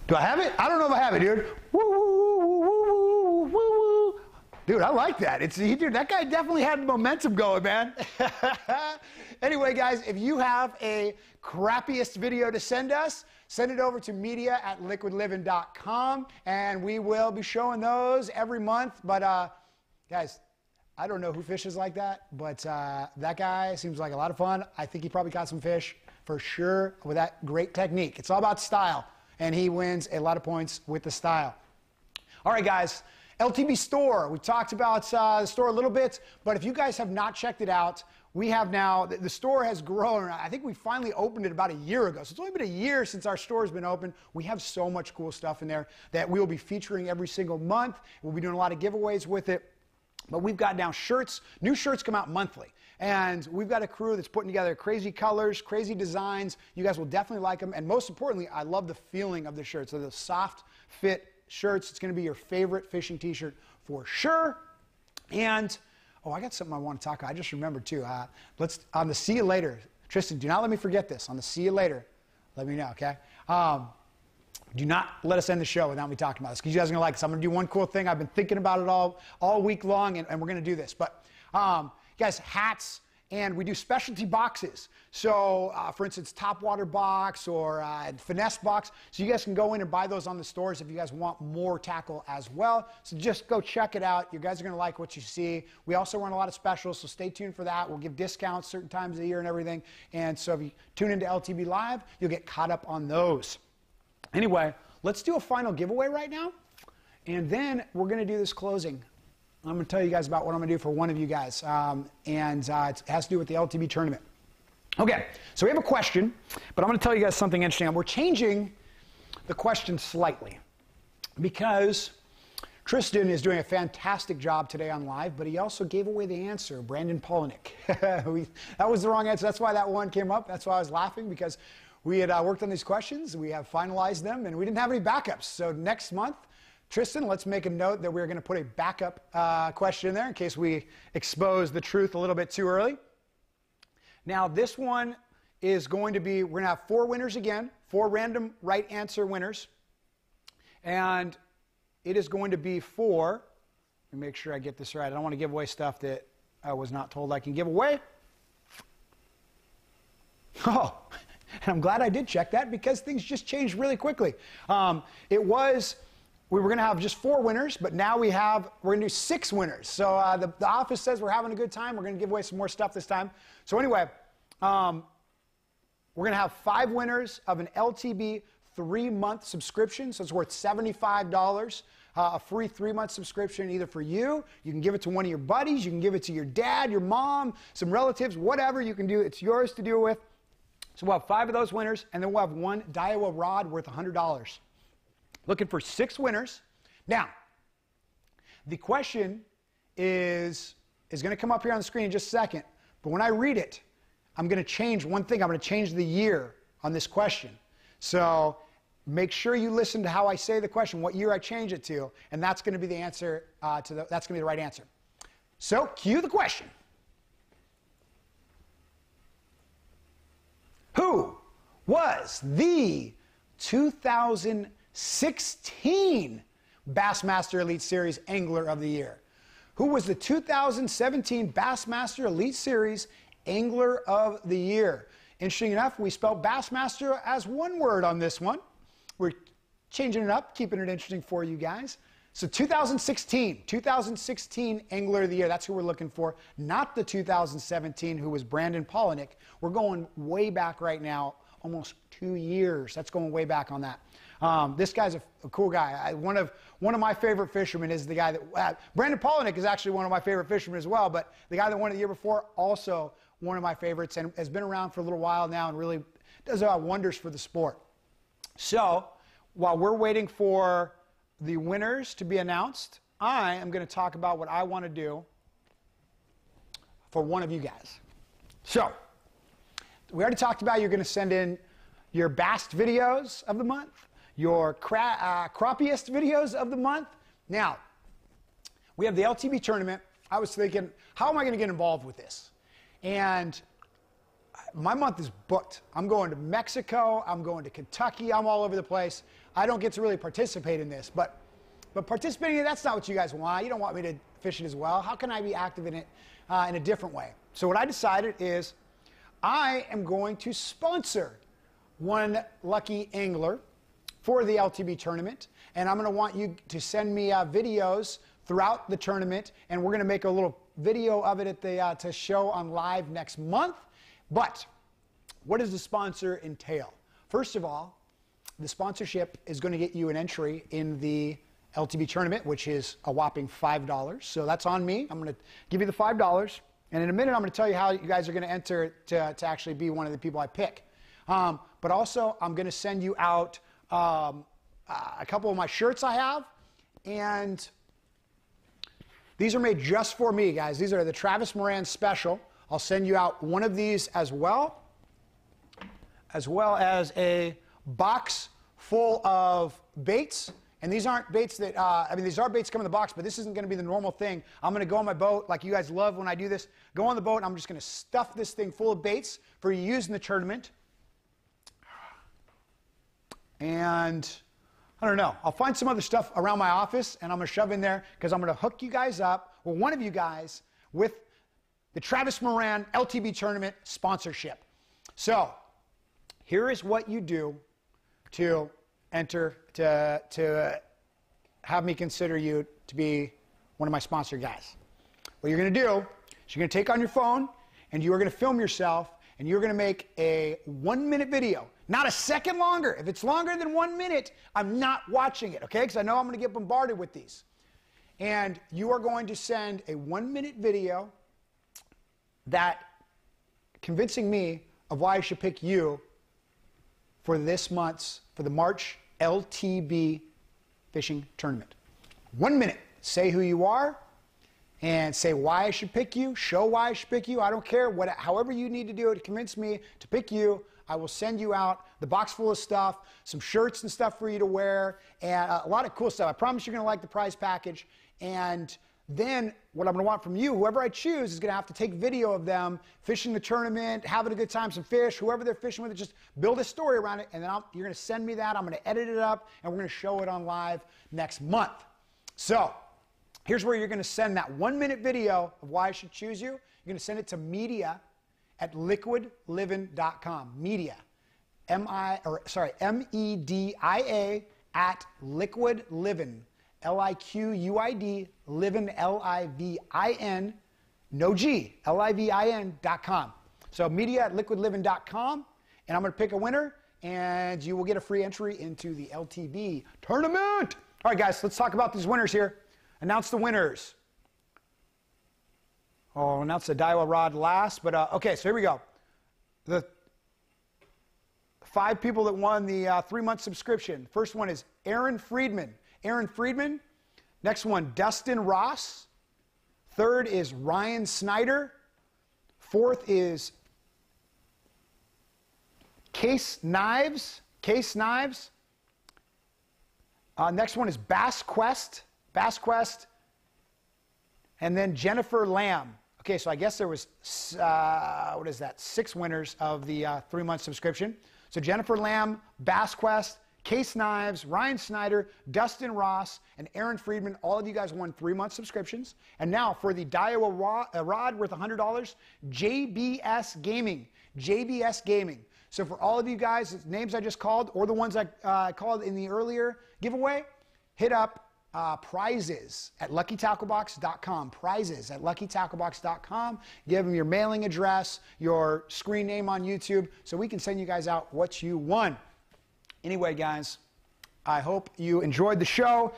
Speaker 1: Do I have it? I don't know if I have it, dude. Woo, woo, woo, woo. Dude, I like that. Dude, that guy definitely had momentum going, man. Anyway, guys, if you have a crappiest video to send us, send it over to media@liquidliving.com, and we will be showing those every month. But, guys, I don't know who fishes like that, but that guy seems like a lot of fun. I think he probably caught some fish for sure with that great technique. It's all about style, and he wins a lot of points with the style. All right, guys. LTB store. We talked about the store a little bit, but if you guys have not checked it out, we have now, the store has grown. I think we finally opened it about a year ago. So it's only been a year since our store has been open. We have so much cool stuff in there that we will be featuring every single month. We'll be doing a lot of giveaways with it. But we've got now shirts. New shirts come out monthly. And we've got a crew that's putting together crazy colors, crazy designs. You guys will definitely like them. And most importantly, I love the feeling of the shirts. They're the soft fit shirts. It's going to be your favorite fishing t-shirt for sure. And, oh, I got something I want to talk about. I just remembered too. On the see you later. Tristan, do not let me forget this. On the see you later, let me know, okay? Do not let us end the show without me talking about this, because you guys are going to like this. I'm going to do one cool thing. I've been thinking about it all week long, and we're going to do this. But, guys, hats, and we do specialty boxes. So, for instance, Topwater box or Finesse box. So you guys can go in and buy those on the stores if you guys want more tackle as well. So just go check it out. You guys are going to like what you see. We also run a lot of specials, so stay tuned for that. We'll give discounts certain times of the year and everything. And so if you tune into LTB Live, you'll get caught up on those. Anyway, let's do a final giveaway right now. And then we're going to do this closing. I'm going to tell you guys about what I'm going to do for one of you guys, and it has to do with the LTB tournament. Okay, so we have a question, but I'm going to tell you guys something interesting. We're changing the question slightly because Tristan is doing a fantastic job today on live, but he also gave away the answer, Brandon Polnick. That was the wrong answer. That's why that one came up. That's why I was laughing, because we had worked on these questions. We have finalized them, and we didn't have any backups. So next month, Tristan, let's make a note that we're going to put a backup question in there in case we expose the truth a little bit too early. Now, this one is going to be, we're going to have 4 winners again, 4 random right answer winners. And it is going to be for, let me make sure I get this right. I don't want to give away stuff that I was not told I can give away. Oh, and I'm glad I did check that, because things just changed really quickly. We were going to have just 4 winners, but now we're going to do 6 winners. So the office says we're having a good time. We're going to give away some more stuff this time. So anyway, we're going to have 5 winners of an LTB 3-month subscription. So it's worth $75. A free 3-month subscription either for you. You can give it to one of your buddies. You can give it to your dad, your mom, some relatives, whatever you can do. It's yours to do with. So we'll have 5 of those winners, and then we'll have 1 Daiwa rod worth $100. Looking for 6 winners. Now, the question is going to come up here on the screen in just a second. But when I read it, I'm going to change one thing. I'm going to change the year on this question. So make sure you listen to how I say the question, what year I change it to, and that's going to be the answer. That's going to be the right answer. So cue the question. Who was the 2016 Bassmaster Elite Series Angler of the Year? Who was the 2017 Bassmaster Elite Series Angler of the Year? Interesting enough, we spelled Bassmaster as one word on this one. We're changing it up, keeping it interesting for you guys. So 2016 Angler of the Year, that's who we're looking for, not the 2017 who was Brandon Polnick. We're going way back right now, almost 2 years. That's going way back on that. This guy's a cool guy. One of my favorite fishermen is the guy that, Brandon Polnick is actually one of my favorite fishermen as well, but the guy that won it the year before, also one of my favorites, and has been around for a little while now and really does wonders for the sport. So while we're waiting for the winners to be announced, I am going to talk about what I want to do for one of you guys. So we already talked about you're going to send in your best videos of the month, your crappiest videos of the month. Now, we have the LTB tournament. I was thinking, how am I going to get involved with this? And my month is booked. I'm going to Mexico. I'm going to Kentucky. I'm all over the place. I don't get to really participate in this, but participating in it, that's not what you guys want. You don't want me to fish it as well? How can I be active in it in a different way? So what I decided is I am going to sponsor one lucky angler for the LTB tournament, and I'm going to want you to send me videos throughout the tournament, and we're going to make a little video of it at the to show on live next month. But what does the sponsor entail? First of all, the sponsorship is going to get you an entry in the LTB tournament, which is a whopping $5. So that's on me. I'm going to give you the $5. And in a minute, I'm going to tell you how you guys are going to enter to actually be one of the people I pick. But also, I'm going to send you out a couple of my shirts I have. And these are made just for me, guys. These are the Travis Moran Special. I'll send you out one of these as well as a box full of baits. And these aren't baits that, I mean, these are baits come in the box, but this isn't going to be the normal thing. I'm going to go on my boat, like you guys love when I do this. Go on the boat, and I'm just going to stuff this thing full of baits for you to use in the tournament. And I don't know. I'll find some other stuff around my office, and I'm going to shove in there because I'm going to hook you guys up, or one of you guys, with the Travis Moran LTB tournament sponsorship. So here is what you do to enter, to have me consider you to be one of my sponsor guys. What you're going to do is you're going to take on your phone, and you are going to film yourself, and you're going to make a 1-minute video. Not a second longer. If it's longer than 1 minute, I'm not watching it, okay? Because I know I'm going to get bombarded with these. And you are going to send a 1-minute video that convincing me of why I should pick you for this month's, for the March LTB fishing tournament. 1 minute. Say who you are and say why I should pick you. Show why I should pick you. I don't care. However you need to do it to convince me to pick you, I will send you out the box full of stuff, some shirts and stuff for you to wear, and a lot of cool stuff. I promise you're going to like the prize package. And then what I'm going to want from you, whoever I choose, is going to have to take video of them fishing the tournament, having a good time, some fish, whoever they're fishing with, just build a story around it, and then you're going to send me that. I'm going to edit it up, and we're going to show it on live next month. So here's where you're going to send that 1-minute video of why I should choose you. You're going to send it to media@liquidlivin.com. Media, MEDIA at liquidlivin. LIQUID, livin, LIVIN, no G, LIVIN.com. So media@liquidlivin.com, and I'm going to pick a winner, and you will get a free entry into the LTB tournament. All right, guys, let's talk about these winners here. Announce the winners. I'll announce the Daiwa rod last, but okay, so here we go. The 5 people that won the 3-month subscription. First one is Aaron Friedman. Aaron Friedman. Next one, Dustin Ross. Third is Ryan Snyder. Fourth is Case Knives. Case Knives. Next one is Bass Quest. Bass Quest. And then Jennifer Lamb. Okay, so I guess there was, 6 winners of the 3-month subscription. So Jennifer Lamb, Bass Quest, Case Knives, Ryan Snyder, Dustin Ross, and Aaron Friedman. All of you guys won 3-month subscriptions. And now for the Daiwa rod worth $100, JBS Gaming. JBS Gaming. So for all of you guys, the names I just called, or the ones I called in the earlier giveaway, hit up prizes at luckytacklebox.com. Prizes at luckytacklebox.com. Give them your mailing address, your screen name on YouTube, so we can send you guys out what you won. Anyway, guys, I hope you enjoyed the show.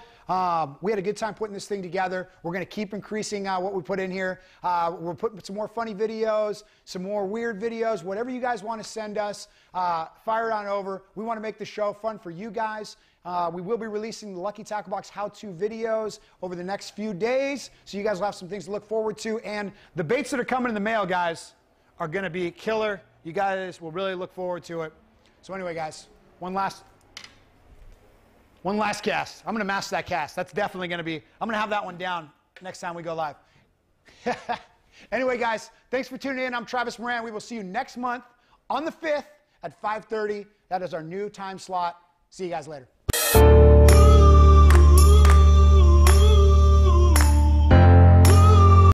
Speaker 1: We had a good time putting this thing together. We're going to keep increasing what we put in here. We're putting some more funny videos, some more weird videos, whatever you guys want to send us, fire it on over. We want to make the show fun for you guys. We will be releasing the Lucky Tackle Box how-to videos over the next few days, so you guys will have some things to look forward to. And the baits that are coming in the mail, guys, are going to be killer. You guys will really look forward to it. So anyway, guys, one last cast. I'm going to master that cast. That's definitely going to be, I'm going to have that one down next time we go live. Anyway, guys, thanks for tuning in. I'm Travis Moran. We will see you next month on the 5th at 5:30. That is our new time slot. See you guys later.